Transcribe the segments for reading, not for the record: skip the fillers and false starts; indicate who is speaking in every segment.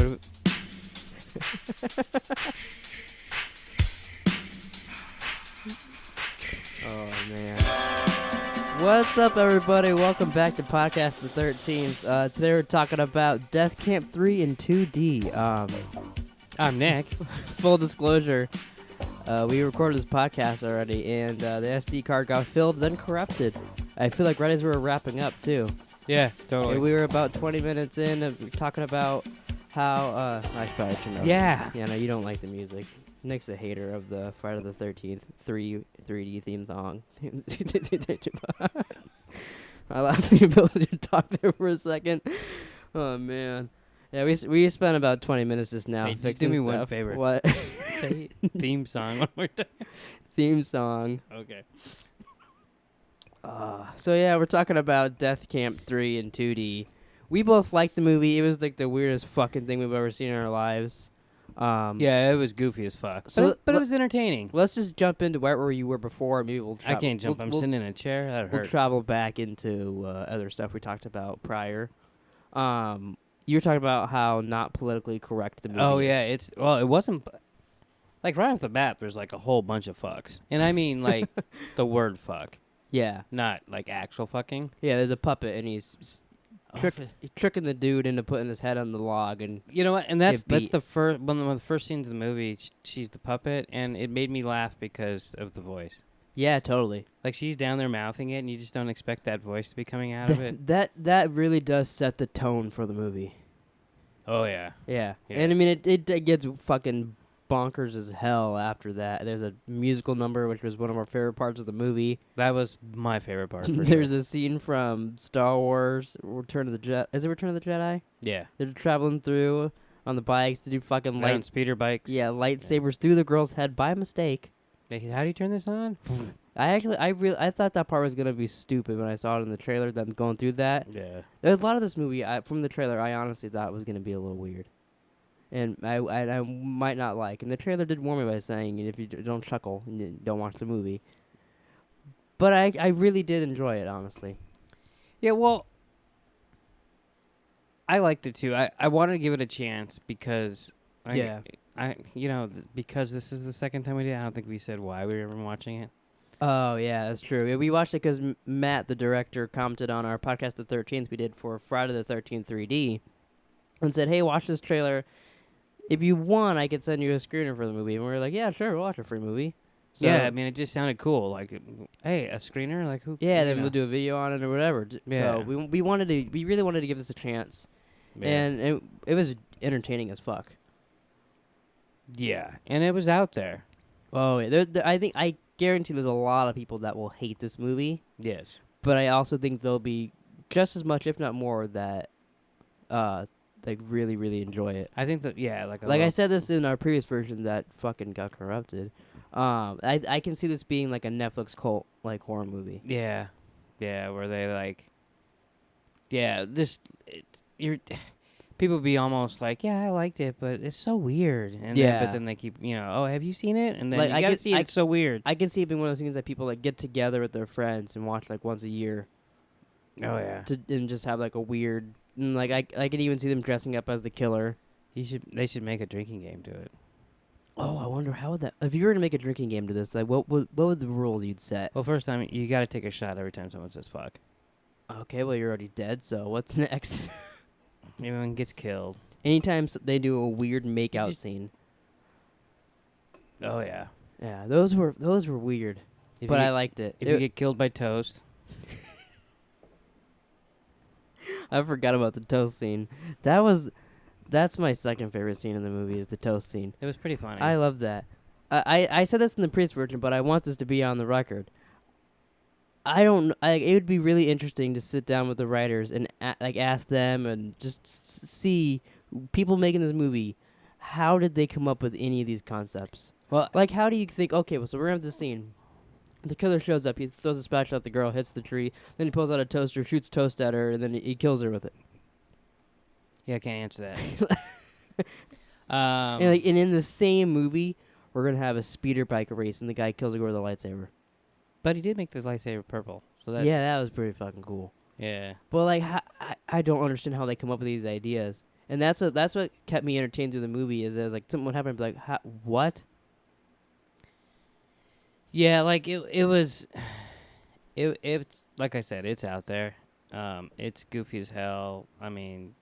Speaker 1: Oh, man. What's up, everybody? Welcome back to Podcast the 13th. Today we're talking about Death Camp 3 in 2D.
Speaker 2: I'm Nick.
Speaker 1: Full disclosure, we recorded this podcast already, and the SD card got filled, then corrupted. I feel like right as we were wrapping up, too.
Speaker 2: Yeah, totally.
Speaker 1: And we were about 20 minutes in of talking about how... I probably turned up.
Speaker 2: Yeah.
Speaker 1: Yeah, no, you don't like the music. Nick's a hater of the Friday the 13th 3D theme song. I lost the ability to talk there for a second. Oh, man. Yeah, we spent about 20 minutes just now
Speaker 2: Hey, just
Speaker 1: fixing
Speaker 2: do me
Speaker 1: stuff.
Speaker 2: one favor.
Speaker 1: What?
Speaker 2: Say theme song one more time.
Speaker 1: Theme song.
Speaker 2: Okay.
Speaker 1: So, yeah, we're talking about Death Camp 3 in 2D. We both liked the movie. It was like the weirdest fucking thing we've ever seen in our lives.
Speaker 2: Yeah, it was goofy as fuck.
Speaker 1: So
Speaker 2: But it was entertaining.
Speaker 1: Let's just jump into right where you were before. Maybe we'll
Speaker 2: I can't jump. I'm sitting in a chair. That
Speaker 1: We'll
Speaker 2: hurt.
Speaker 1: travel back into other stuff we talked about prior. You were talking about how not politically correct the movie
Speaker 2: Oh,
Speaker 1: is.
Speaker 2: yeah. It wasn't... Like, right off the bat, there's, like, a whole bunch of fucks. And I mean, like, the word fuck.
Speaker 1: Yeah.
Speaker 2: Not, like, actual fucking.
Speaker 1: Yeah, there's a puppet, and he's tricking the dude into putting his head on the log. And
Speaker 2: You know what? And that's
Speaker 1: beat.
Speaker 2: the first... One of the first scenes of the movie, she's the puppet, and it made me laugh because of the voice.
Speaker 1: Yeah, totally.
Speaker 2: Like, she's down there mouthing it, and you just don't expect that voice to be coming out of it.
Speaker 1: That really does set the tone for the movie.
Speaker 2: Oh, yeah.
Speaker 1: Yeah.
Speaker 2: Yeah.
Speaker 1: And, I mean, it gets fucking bonkers as hell after that. There's a musical number, which was one of our favorite parts of the movie.
Speaker 2: That was my favorite part. For
Speaker 1: There's
Speaker 2: sure.
Speaker 1: a scene from Star Wars, Return of the Jedi. Is it Return of the Jedi?
Speaker 2: Yeah.
Speaker 1: They're traveling through on the bikes to do fucking
Speaker 2: On speeder bikes.
Speaker 1: Yeah, lightsabers through the girl's head by mistake.
Speaker 2: Hey, how do you turn this on?
Speaker 1: I thought that part was gonna be stupid when I saw it in the trailer. Them going through that.
Speaker 2: Yeah.
Speaker 1: There's a lot of this movie from the trailer. I honestly thought was gonna be a little weird, and I might not like. And the trailer did warn me by saying, if you don't chuckle, and you don't watch the movie. But I really did enjoy it, honestly.
Speaker 2: Yeah, well, I liked it too. I wanted to give it a chance because because this is the second time we did it, I don't think we said why we were even watching it.
Speaker 1: Oh, yeah, that's true. Yeah, we watched it because Matt, the director, commented on our podcast the 13th we did for Friday the 13th 3D and said, hey, watch this trailer. If you want, I could send you a screener for the movie. And we were like, yeah, sure, we'll watch a free movie. So,
Speaker 2: Yeah, I mean, it just sounded cool. Like, hey, a screener? Like, who?
Speaker 1: yeah,
Speaker 2: you
Speaker 1: then
Speaker 2: know.
Speaker 1: we'll do a video on it or whatever.
Speaker 2: Yeah.
Speaker 1: So we really wanted to give this a chance.
Speaker 2: Yeah.
Speaker 1: And it was entertaining as fuck.
Speaker 2: Yeah, and it was out there.
Speaker 1: Oh, yeah. I guarantee there's a lot of people that will hate this movie.
Speaker 2: Yes.
Speaker 1: But I also think there'll be just as much, if not more, that really, really enjoy it.
Speaker 2: I think that, yeah, like
Speaker 1: I said this in our previous version that fucking got corrupted. I can see this being like a Netflix cult like horror movie.
Speaker 2: Yeah, yeah, where they like, people be almost like, yeah, I liked it, but it's so weird. And
Speaker 1: Yeah.
Speaker 2: but then they keep, oh, have you seen it? And then
Speaker 1: Like,
Speaker 2: you
Speaker 1: I
Speaker 2: gotta
Speaker 1: get-
Speaker 2: see it. It's so weird.
Speaker 1: I can see it being one of those things that people like get together with their friends and watch like once a year.
Speaker 2: Oh yeah.
Speaker 1: And just have like a weird, and like I can even see them dressing up as the killer.
Speaker 2: They should make a drinking game to it.
Speaker 1: Oh, I wonder how would that. If you were to make a drinking game to this, like what would the rules you'd set?
Speaker 2: Well, first time you gotta take a shot every time someone says fuck.
Speaker 1: Okay, well you're already dead, so what's next?
Speaker 2: Everyone gets killed.
Speaker 1: Anytime they do a weird makeout
Speaker 2: just-
Speaker 1: scene.
Speaker 2: Oh yeah.
Speaker 1: Yeah, those were weird, but I liked it.
Speaker 2: If you get killed by toast.
Speaker 1: I forgot about the toast scene. That's my second favorite scene in the movie is the toast scene.
Speaker 2: It was pretty funny.
Speaker 1: I love that. I said this in the previous version, but I want this to be on the record. It would be really interesting to sit down with the writers and ask them and just see people making this movie. How did they come up with any of these concepts?
Speaker 2: Well,
Speaker 1: Like, how do you think? Okay, well, so we're gonna have this scene. The killer shows up. He throws a spatula at the girl, hits the tree. Then he pulls out a toaster, shoots toast at her, and then he kills her with it.
Speaker 2: yeah, I can't answer that.
Speaker 1: And in the same movie, we're gonna have a speeder bike race, and the guy kills a girl with a lightsaber.
Speaker 2: But he did make the lightsaber purple, so
Speaker 1: Yeah, that was pretty fucking cool.
Speaker 2: yeah.
Speaker 1: But like, I don't understand how they come up with these ideas. And that's what kept me entertained through the movie. Is like something would happen, I'd be like, what?
Speaker 2: Yeah, like it was. It's like I said, it's out there. It's goofy as hell. I mean,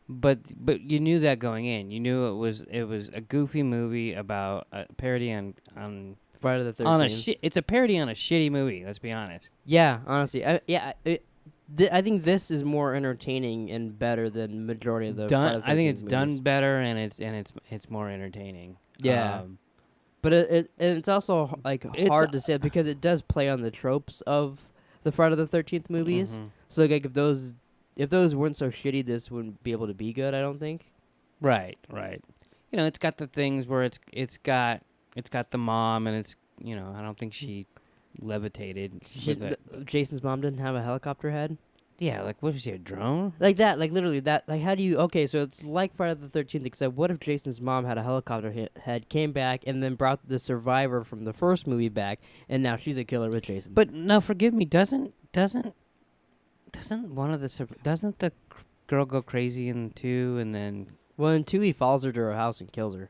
Speaker 2: but you knew that going in. You knew it was a goofy movie about a parody on
Speaker 1: Friday the 13th.
Speaker 2: on a shit. It's a parody on a shitty movie. Let's be honest.
Speaker 1: Yeah, honestly, I think this is more entertaining and better than majority of the. Friday the 13th
Speaker 2: I think it's
Speaker 1: movies.
Speaker 2: done better, and it's more entertaining.
Speaker 1: Yeah. But it's also like hard to say because it does play on the tropes of the Friday the 13th movies.
Speaker 2: Mhm.
Speaker 1: So like if those weren't so shitty, this wouldn't be able to be good. I don't think.
Speaker 2: Right. You know, it's got the things where it's got the mom, and it's, you know, I don't think she levitated.
Speaker 1: Jason's mom didn't have a helicopter head.
Speaker 2: Yeah, like what was she, a drone?
Speaker 1: Like that, like literally that. Like how do you? Okay, so it's like Friday the 13th, except what if Jason's mom had a helicopter head, came back, and then brought the survivor from the first movie back, and now she's a killer with Jason.
Speaker 2: But no, forgive me. Doesn't the girl go crazy in 2, and then?
Speaker 1: Well, in 2 he follows her to her house and kills her.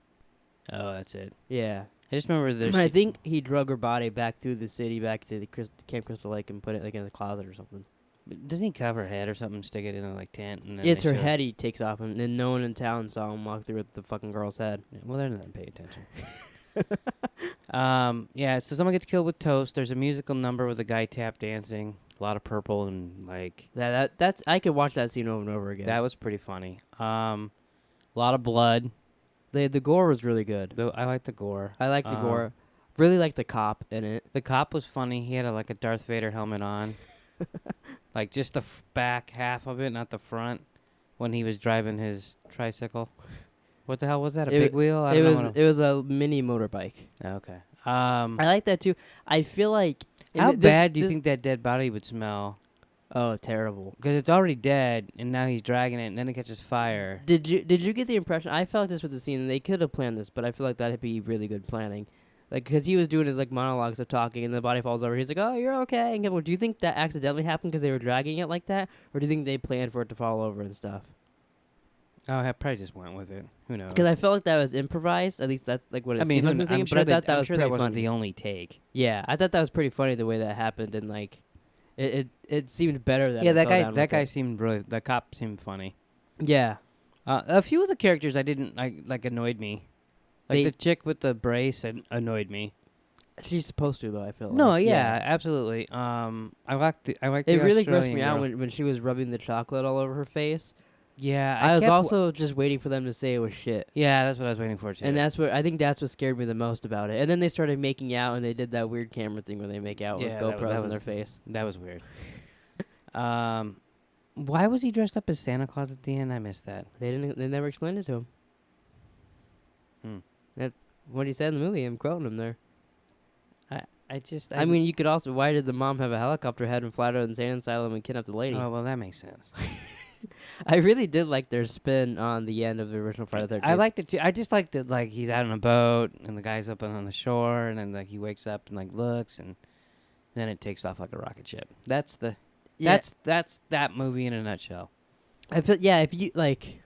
Speaker 2: Oh, that's it.
Speaker 1: Yeah.
Speaker 2: I just remember this.
Speaker 1: I think he drug her body back through the city, back to the Camp Crystal Lake, and put it like in the closet or something.
Speaker 2: Doesn't he cover her head or something, stick it in a like tent? And then
Speaker 1: It's
Speaker 2: they
Speaker 1: her
Speaker 2: show-
Speaker 1: head he takes off, and then no one in town saw him walk through with the fucking girl's head.
Speaker 2: Yeah, well, they're not paying attention. Yeah, so someone gets killed with toast. There's a musical number with a guy tap dancing. A lot of purple and like
Speaker 1: That's I could watch that scene over and over again.
Speaker 2: that was pretty funny. A lot of blood.
Speaker 1: The gore was really good.
Speaker 2: Though I like the gore.
Speaker 1: I like the gore. Really like the cop in it.
Speaker 2: The cop was funny. He had like a Darth Vader helmet on. Like just the back half of it, not the front, when he was driving his tricycle. What the hell was that? A big wheel?
Speaker 1: It was a mini motorbike.
Speaker 2: Okay.
Speaker 1: I like that too. I feel like
Speaker 2: How bad do you think that dead body would smell?
Speaker 1: Oh, terrible.
Speaker 2: Because it's already dead, and now he's dragging it, and then it catches fire.
Speaker 1: Did you get the impression? I felt like this with the scene, and they could have planned this, but I feel like that'd be really good planning. Like, because he was doing his like monologues of talking, and the body falls over. He's like, "Oh, you're okay." And well, do you think that accidentally happened because they were dragging it like that, or do you think they planned for it to fall over and stuff?
Speaker 2: Oh, I probably just went with it. Who knows?
Speaker 1: Because I felt like that was improvised. At least that's like what it seemed like.
Speaker 2: I'm
Speaker 1: But I thought that was
Speaker 2: sure
Speaker 1: pretty
Speaker 2: that wasn't
Speaker 1: funny.
Speaker 2: the only take.
Speaker 1: Yeah, I thought that was pretty funny the way that happened, and like, it seemed better that.
Speaker 2: Yeah,
Speaker 1: it fell down
Speaker 2: that
Speaker 1: with
Speaker 2: guy
Speaker 1: it.
Speaker 2: seemed really. The cop seemed funny.
Speaker 1: Yeah.
Speaker 2: A few of the characters I didn't like annoyed me. Like the chick with the brace annoyed me.
Speaker 1: She's supposed to though. I feel.
Speaker 2: No,
Speaker 1: like.
Speaker 2: yeah, absolutely. I liked the.
Speaker 1: It really grossed
Speaker 2: Australian
Speaker 1: me out
Speaker 2: girl.
Speaker 1: when she was rubbing the chocolate all over her face.
Speaker 2: Yeah,
Speaker 1: I was
Speaker 2: kept
Speaker 1: also just waiting for them to say it was shit.
Speaker 2: Yeah, that's what I was waiting for too.
Speaker 1: And I think that's what scared me the most about it. And then they started making out, and they did that weird camera thing where they make out with GoPros in their face.
Speaker 2: That was weird. Why was he dressed up as Santa Claus at the end? I missed that.
Speaker 1: They never explained it to him. That's what he said in the movie. I'm quoting him there. I mean, you could also. Why did the mom have a helicopter head and fly to an insane asylum and kidnap the lady?
Speaker 2: Oh well, that makes sense.
Speaker 1: I really did like their spin on the end of the original Friday the 13th.
Speaker 2: I liked it too. I just liked it, like he's out on a boat and the guy's up on the shore, and then like he wakes up and like looks, and then it takes off like a rocket ship. That's that movie in a nutshell.
Speaker 1: I feel if you like,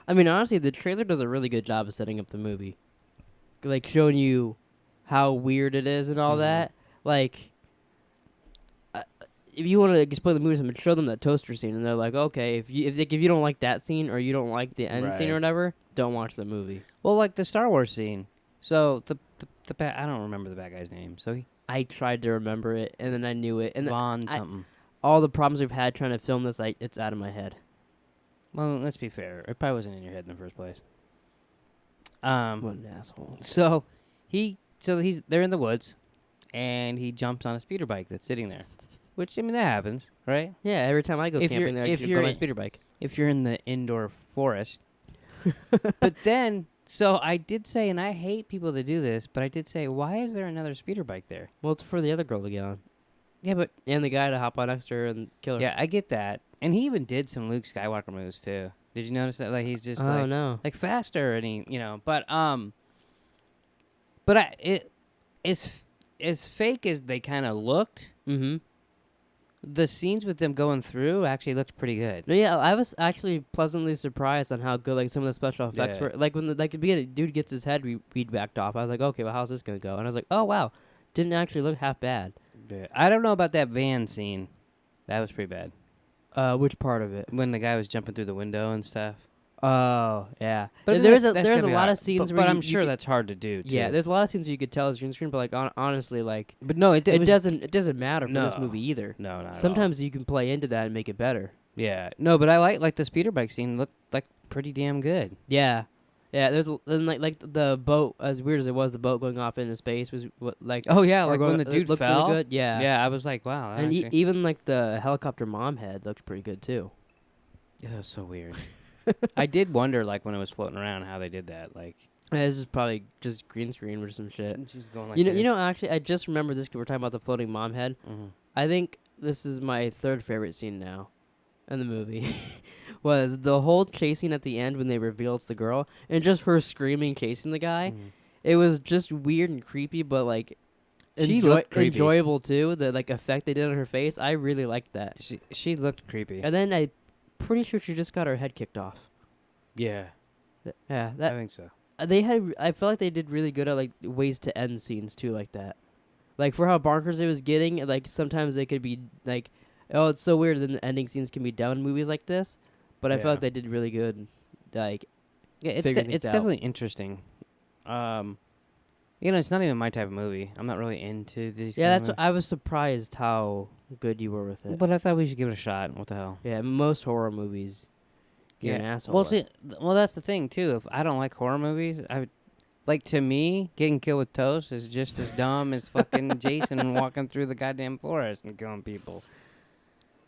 Speaker 1: I mean honestly, the trailer does a really good job of setting up the movie, like showing you how weird it is and all that. Like, if you want to explain the movie to them, show them that toaster scene, and they're like, okay, if you don't like that scene or you don't like the end scene or whatever, don't watch the movie.
Speaker 2: Well, like the Star Wars scene. So the I don't remember the bad guy's name. So
Speaker 1: I tried to remember it, and then I knew it, and
Speaker 2: Vaughn something.
Speaker 1: All the problems we've had trying to film this, it's out of my head.
Speaker 2: Well, let's be fair. It probably wasn't in your head in the first place.
Speaker 1: What an asshole.
Speaker 2: So they're in the woods, and he jumps on a speeder bike that's sitting there. Which, I mean, that happens, right?
Speaker 1: Yeah, every time I go camping, I go on my speeder bike.
Speaker 2: If you're in the indoor forest. But then, so I did say, and I hate people that do this, but I did say, why is there another speeder bike there?
Speaker 1: Well, it's for the other girl to get on.
Speaker 2: Yeah, but...
Speaker 1: And the guy to hop on next to her and kill her.
Speaker 2: Yeah, I get that. And he even did some Luke Skywalker moves, too. Did you notice that? Like, he's just,
Speaker 1: no.
Speaker 2: like, faster, and he, you know, but as fake as they kind of looked...
Speaker 1: Mm-hmm.
Speaker 2: the scenes with them going through actually looked pretty good.
Speaker 1: No, yeah, I was actually pleasantly surprised on how good like some of the special effects
Speaker 2: Yeah.
Speaker 1: were. Like when the like at the beginning, dude gets his head read backed off. I was like, okay, well, how's this gonna go? And I was like, oh wow, didn't actually look half bad.
Speaker 2: Yeah. I don't know about that van scene. That was pretty bad.
Speaker 1: Which part of it?
Speaker 2: When the guy was jumping through the window and stuff.
Speaker 1: Oh yeah,
Speaker 2: But
Speaker 1: there's
Speaker 2: that's
Speaker 1: a
Speaker 2: gonna be
Speaker 1: lot
Speaker 2: hard.
Speaker 1: of scenes
Speaker 2: But
Speaker 1: where
Speaker 2: I'm
Speaker 1: you
Speaker 2: sure
Speaker 1: could-
Speaker 2: that's hard to do. Too.
Speaker 1: yeah, there's a lot of scenes where you could tell is green screen, but like honestly, like
Speaker 2: But no, it was,
Speaker 1: it doesn't matter for this
Speaker 2: No.
Speaker 1: movie either.
Speaker 2: No, not
Speaker 1: Sometimes you can play into that and make it better.
Speaker 2: at all. Yeah. No, but I like the speeder bike scene. Looked like pretty damn good.
Speaker 1: Yeah, yeah. And like the boat, as weird as it was, the boat going off into space was like.
Speaker 2: Oh yeah,
Speaker 1: or
Speaker 2: like
Speaker 1: going-
Speaker 2: when the dude
Speaker 1: looked
Speaker 2: fell.
Speaker 1: really good. Yeah,
Speaker 2: Yeah, I was like, wow. that
Speaker 1: And
Speaker 2: actually-
Speaker 1: even like the helicopter mom head looked pretty good too.
Speaker 2: Yeah, that was so weird. I did wonder, like, when it was floating around, how they did that. Like,
Speaker 1: This is probably just green screen or some shit.
Speaker 2: she's going like
Speaker 1: You know. Actually, I just remember this. 'Cause we're talking about the floating mom head.
Speaker 2: Mhm.
Speaker 1: I think this is my third favorite scene now, in the movie. Was the whole chasing at the end when they reveal it's the girl and just her screaming chasing the guy.
Speaker 2: Mhm.
Speaker 1: It was just weird and creepy, but like
Speaker 2: She looked creepy.
Speaker 1: enjoyable too. The like effect they did on her face, I really liked that.
Speaker 2: She looked creepy.
Speaker 1: And then I pretty sure she just got her head kicked off.
Speaker 2: Yeah,
Speaker 1: Yeah,
Speaker 2: I
Speaker 1: that
Speaker 2: think so.
Speaker 1: they had. I feel like they did really good at like ways to end scenes too, like that. Like for how bonkers it was getting, like sometimes they could be like, oh, it's so weird. Then the ending scenes can be done in movies like this, but I feel
Speaker 2: Yeah.
Speaker 1: like they did really good. Like,
Speaker 2: Yeah,
Speaker 1: figuring
Speaker 2: it's
Speaker 1: things out.
Speaker 2: definitely interesting. You know, it's not even my type of movie. I'm not really into these.
Speaker 1: yeah,
Speaker 2: kind
Speaker 1: that's
Speaker 2: of
Speaker 1: what I was surprised how good you were with
Speaker 2: movies.
Speaker 1: it.
Speaker 2: But I thought we should give it a shot. What the hell?
Speaker 1: Yeah, most horror movies, you're an asshole.
Speaker 2: Well,
Speaker 1: with.
Speaker 2: well, that's the thing too. If I don't like horror movies, I would, like, to me, getting killed with toast is just as dumb as fucking Jason walking through the goddamn forest and killing people.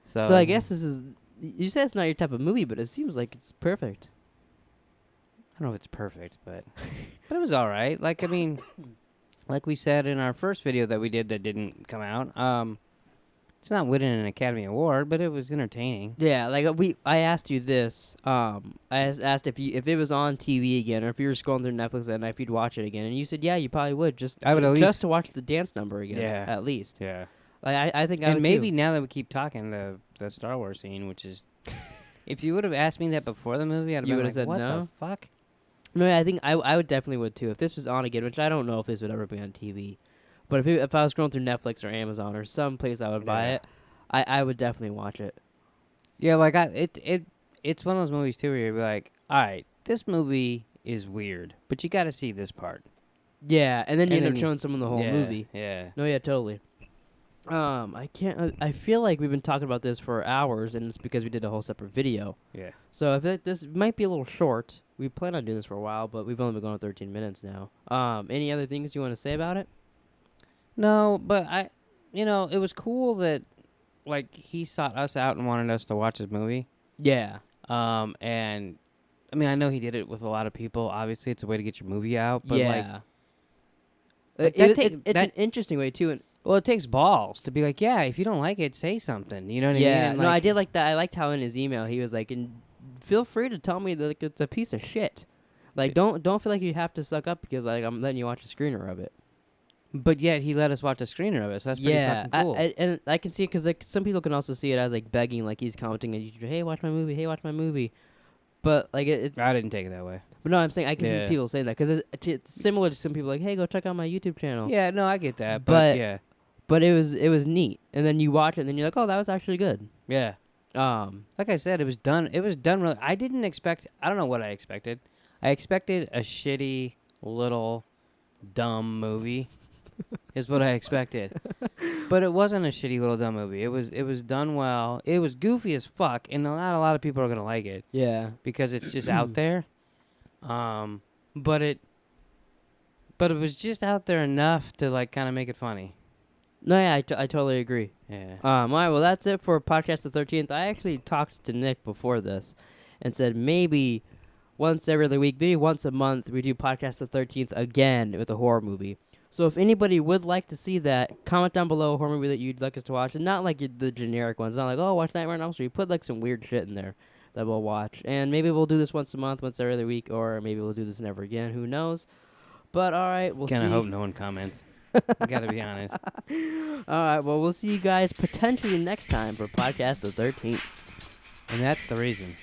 Speaker 1: So I guess this is. You said it's not your type of movie, but it seems like it's perfect.
Speaker 2: I don't know if it's perfect, but it was all right. Like, I mean, like we said in our first video that we did that didn't come out, it's not winning an Academy Award, but it was entertaining.
Speaker 1: Yeah, like I asked you this. I asked if it was on TV again, or if you were scrolling through Netflix that night, if you'd watch it again, and you said, yeah, you probably would.
Speaker 2: I would at
Speaker 1: just
Speaker 2: least-
Speaker 1: to watch the dance number again.
Speaker 2: Yeah.
Speaker 1: At least.
Speaker 2: Yeah.
Speaker 1: Like I think I
Speaker 2: And
Speaker 1: would
Speaker 2: maybe
Speaker 1: too.
Speaker 2: now that we keep talking, the Star Wars scene, which is, if you would have asked me that before the movie, I'd have
Speaker 1: You
Speaker 2: been
Speaker 1: would've
Speaker 2: like,
Speaker 1: said
Speaker 2: what
Speaker 1: no?
Speaker 2: the fuck?
Speaker 1: No, I think I would definitely would too if this was on again, which I don't know if this would ever be on TV. But if I was scrolling through Netflix or Amazon or some place I would buy
Speaker 2: Yeah.
Speaker 1: it, I would definitely watch it.
Speaker 2: Yeah, like it's one of those movies too where you're like, all right, this movie is weird, but you got to see this part.
Speaker 1: Yeah, and then you
Speaker 2: And
Speaker 1: end
Speaker 2: then
Speaker 1: up
Speaker 2: you-
Speaker 1: showing someone the whole
Speaker 2: Yeah,
Speaker 1: movie.
Speaker 2: Yeah.
Speaker 1: No, yeah, totally. I can't. I feel like we've been talking about this for hours, and it's because we did a whole separate video.
Speaker 2: Yeah.
Speaker 1: So I feel like this might be a little short. We plan on doing this for a while, but we've only been going 13 minutes now. Any other things you want to say about it?
Speaker 2: No, but it was cool that, like, he sought us out and wanted us to watch his movie.
Speaker 1: Yeah.
Speaker 2: And I mean, I know he did it with a lot of people. Obviously, it's a way to get your movie out. But like,
Speaker 1: yeah.
Speaker 2: that
Speaker 1: It's an interesting way too. And
Speaker 2: well, it takes balls to be like, yeah, if you don't like it, say something. You know what I mean?
Speaker 1: yeah,
Speaker 2: And,
Speaker 1: no, I
Speaker 2: like,
Speaker 1: did like that. I liked how in his email he was like, "And feel free to tell me that like, it's a piece of shit. Like, don't feel like you have to suck up because like I'm letting you watch a screener of it."
Speaker 2: But yet he let us watch a screener of it, so that's pretty
Speaker 1: Yeah,
Speaker 2: fucking cool.
Speaker 1: and I can see it because like some people can also see it as like begging, like he's commenting on YouTube, "Hey, watch my movie. Hey, watch my movie." But like it's,
Speaker 2: I didn't take it that way.
Speaker 1: but no, I'm saying I can
Speaker 2: Yeah.
Speaker 1: see people saying that because it's similar to some people like, "Hey, go check out my YouTube channel."
Speaker 2: Yeah, no, I get that.
Speaker 1: But-
Speaker 2: But yeah,
Speaker 1: But it was neat, and then you watch it, and then you're like, "Oh, that was actually good."
Speaker 2: yeah. Like I said, it was done. It was done really. I didn't expect. I don't know what I expected. I expected a shitty little dumb movie. Is what I expected. But it wasn't a shitty little dumb movie. It was done well. It was goofy as fuck, and not a lot of people are gonna like it
Speaker 1: Yeah.
Speaker 2: because it's just out there. But it was just out there enough to like kind of make it funny.
Speaker 1: No, yeah, I totally agree.
Speaker 2: Yeah.
Speaker 1: All right, well, that's it for Podcast the 13th. I actually talked to Nick before this and said maybe once every other week, maybe once a month, we do Podcast the 13th again with a horror movie. So if anybody would like to see that, comment down below a horror movie that you'd like us to watch. And not like the generic ones. Not like, oh, watch Nightmare on Elm Street. Put like some weird shit in there that we'll watch. And maybe we'll do this once a month, once every other week, or maybe we'll do this never again. Who knows? But all right, we'll see.
Speaker 2: Kind of hope no one comments. Gotta be honest.
Speaker 1: All right, well, we'll see you guys potentially next time for Podcast the 13th.
Speaker 2: And that's the reason.